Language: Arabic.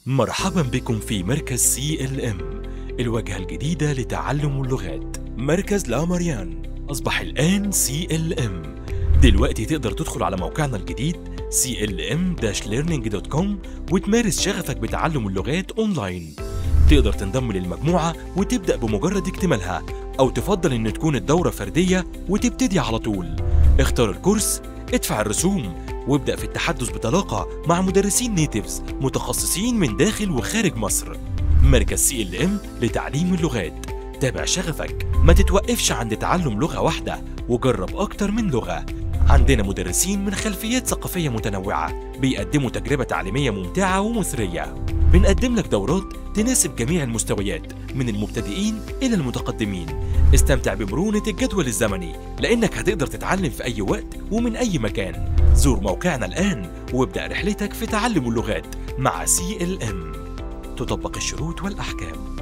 مرحبا بكم في مركز CLM، الواجهة الجديدة لتعلم اللغات. مركز لا ماريان أصبح الآن CLM. دلوقتي تقدر تدخل على موقعنا الجديد clm-learning.com وتمارس شغفك بتعلم اللغات أونلاين. تقدر تنضم للمجموعة وتبدأ بمجرد اكتمالها، أو تفضل إن تكون الدورة فردية وتبتدي على طول. اختار الكورس، ادفع الرسوم، وابدأ في التحدث بطلاقة مع مدرسين نيتيفز متخصصين من داخل وخارج مصر. مركز CLM لتعليم اللغات. تابع شغفك، ما تتوقفش عند تعلم لغة واحدة وجرب أكتر من لغة. عندنا مدرسين من خلفيات ثقافية متنوعة بيقدموا تجربة تعليمية ممتعة ومثرية. بنقدم لك دورات تناسب جميع المستويات من المبتدئين إلى المتقدمين. استمتع بمرونة الجدول الزمني، لأنك هتقدر تتعلم في أي وقت ومن أي مكان. زور موقعنا الآن وابدأ رحلتك في تعلم اللغات مع CLM. تطبق الشروط والأحكام.